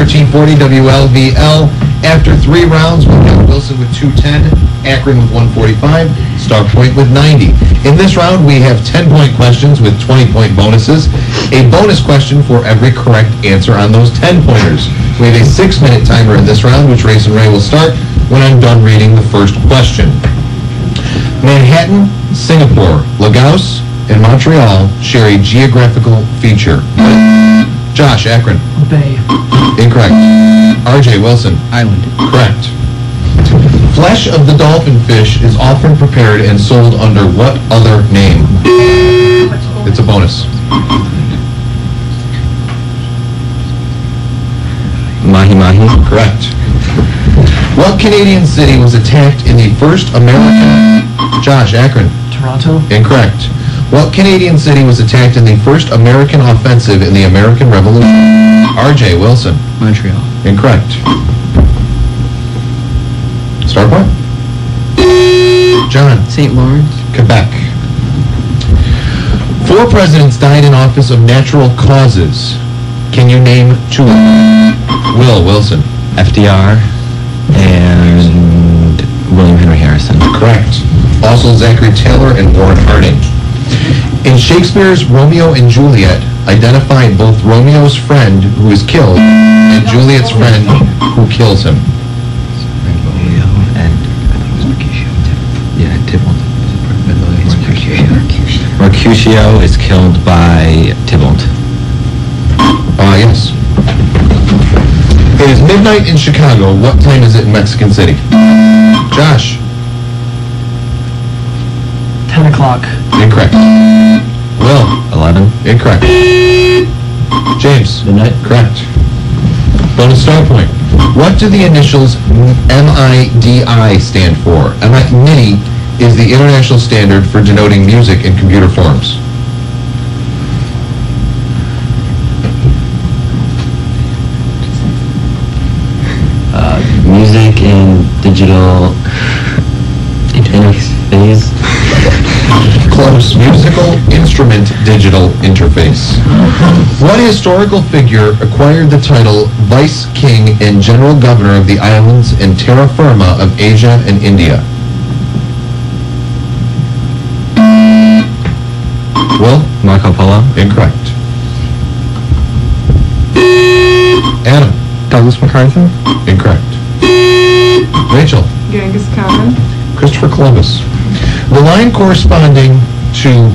1340 WLVL. After 3 rounds, we've got Wilson with 210, Akron with 145, Starpoint with 90. In this round, we have 10-point questions with 20-point bonuses. A bonus question for every correct answer on those 10-pointers. We have a 6-minute timer in this round, which Race and Ray will start when I'm done reading the first question. Manhattan, Singapore, Lagos, and Montreal share a geographical feature. Josh, Akron. Bay. Incorrect. RJ, Wilson. Island. Correct. Flesh of the dolphin fish is often prepared and sold under what other name? It's a bonus. Mahi-mahi. Correct. What Canadian city was attacked in the first American... Josh, Akron. Toronto. Incorrect. What Canadian city was attacked in the first American offensive in the American Revolution? RJ, Wilson. Montreal. Incorrect. Starpoint? John. St. Lawrence. Quebec. 4 presidents died in office of natural causes. Can you name 2 of them? Will, Wilson. FDR and William Henry Harrison. Correct. Also Zachary Taylor and Warren Harding. In Shakespeare's Romeo and Juliet, identify both Romeo's friend who is killed and Juliet's friend who kills him. Benvolio and I think it was Mercutio. Yeah, Tybalt. Mercutio is killed by Tybalt. Yes. It is midnight in Chicago. What time is it in Mexican City? Josh. 10 o'clock. Incorrect. Will. 11. Incorrect. James. Midnight. Correct. Bonus star point. What do the initials MIDI stand for? MIDI is the international standard for denoting music in computer forms. Music in digital interface. Close. Musical instrument digital interface. What historical figure acquired the title Vice King and General Governor of the islands and terra firma of Asia and India? Will? Marco Polo. Incorrect. Adam? Douglas MacArthur. Incorrect. Rachel? Genghis Khan. Christopher Columbus. The line corresponding to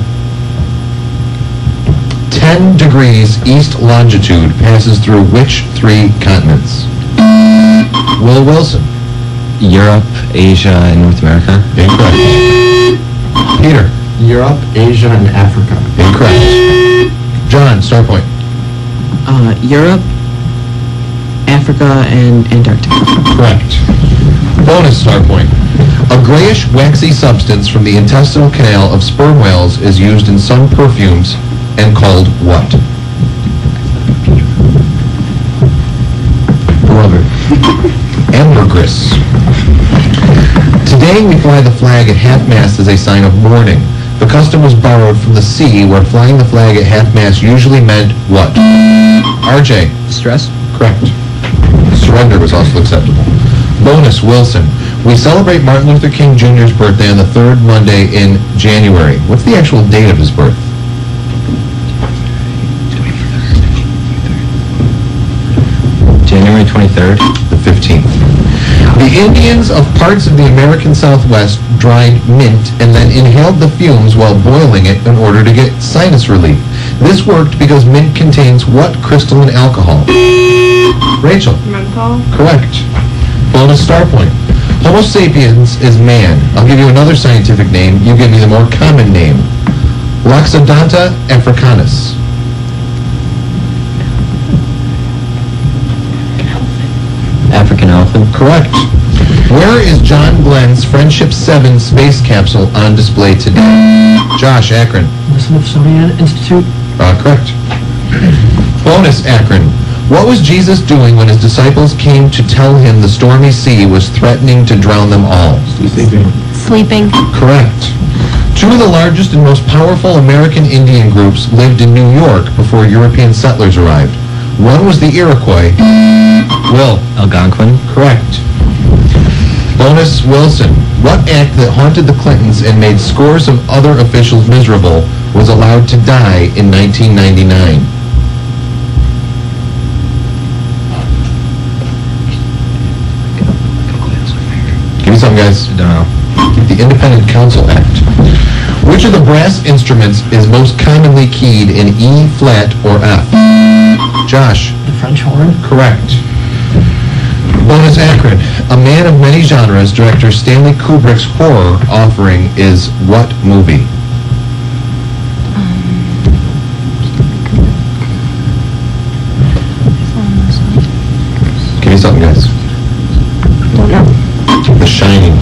10 degrees east longitude passes through which 3 continents? Will Wilson. Europe, Asia, and North America. Incorrect. Peter. Europe, Asia, and Africa. Incorrect. John, Starpoint. Europe, Africa, and Antarctica. Correct. Bonus star point. A grayish, waxy substance from the intestinal canal of sperm whales is used in some perfumes and called what? Blubber. Ambergris. Today we fly the flag at half-mast as a sign of mourning. The custom was borrowed from the sea, where flying the flag at half-mast usually meant what? RJ. Distress. Correct. Surrender was also acceptable. Bonus, Wilson. We celebrate Martin Luther King Jr.'s birthday on the 3rd Monday in January. What's the actual date of his birth? January 23rd. The 15th. The Indians of parts of the American Southwest dried mint and then inhaled the fumes while boiling it in order to get sinus relief. This worked because mint contains what crystalline alcohol? Rachel. Menthol. Correct. Bonus star point. Homo sapiens is man. I'll give you another scientific name. You give me the more common name. Loxodonta africanus. African elephant. Correct. Where is John Glenn's Friendship 7 space capsule on display today? Josh, Akron. The Smithsonian Institute. Correct. Bonus, Akron. What was Jesus doing when his disciples came to tell him the stormy sea was threatening to drown them all? Sleeping. Correct. 2 of the largest and most powerful American Indian groups lived in New York before European settlers arrived. One was the Iroquois. Will. Algonquin. Correct. Bonus Wilson. What act that haunted the Clintons and made scores of other officials miserable was allowed to die in 1999? Give me something, guys. Don't know. The Independent Counsel Act. Which of the brass instruments is most commonly keyed in E, flat, or F? Josh. The French horn. Correct. Bonus Akron. A man of many genres, director Stanley Kubrick's horror offering is what movie? Give me something, guys. Don't know. The Shining.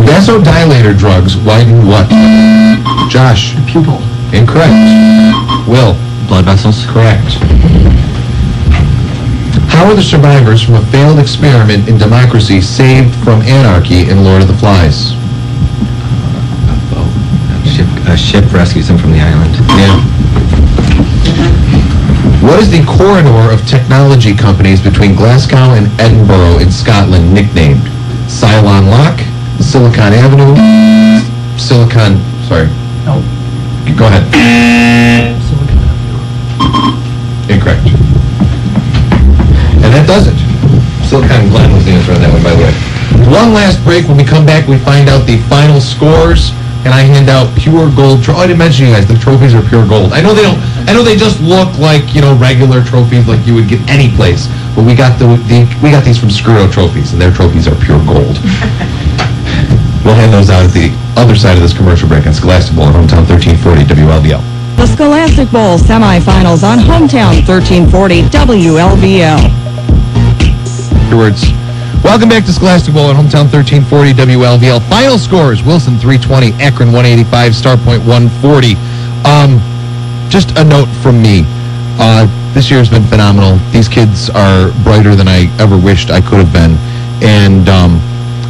Vasodilator drugs widen what? Josh. The pupil. Incorrect. Will. Blood vessels. Correct. How are the survivors from a failed experiment in democracy saved from anarchy in Lord of the Flies? A ship rescues them from the island. Yeah. What is the corridor of technology companies between Glasgow and Edinburgh in Scotland nicknamed? Cylon Lock, Silicon Avenue, sorry. No. Go ahead. Silicon Avenue. Incorrect. And that does it. Silicon Glen was the answer on that one, by the way. One last break. When we come back, we find out the final scores, and I hand out pure gold. I didn't mention you guys. The trophies are pure gold. I know they don't. I know they just look like regular trophies, like you would get any place. But we got we got these from Screw Trophies, and their trophies are pure gold. We'll hand those out at the other side of this commercial break on Scholastic Bowl at Hometown 1340 WLVL. The Scholastic Bowl semifinals on Hometown 1340 WLVL. Afterwards. Welcome back to Scholastic Bowl at Hometown 1340 WLVL. Final scores: Wilson 320, Akron 185, Starpoint 140. Just a note from me. This year's been phenomenal. These kids are brighter than I ever wished I could have been. And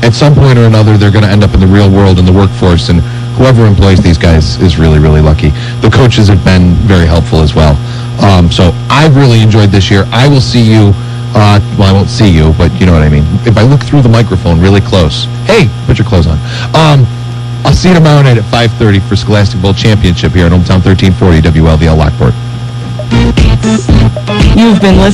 at some point or another, they're going to end up in the real world, in the workforce, and whoever employs these guys is really, really lucky. The coaches have been very helpful as well. So I've really enjoyed this year. I will see you. Well, I won't see you, but you know what I mean. If I look through the microphone really close, hey, put your clothes on. I'll see you tomorrow night at 5:30 for Scholastic Bowl Championship here at Hometown 1340 WLVL Lockport. You've been listening.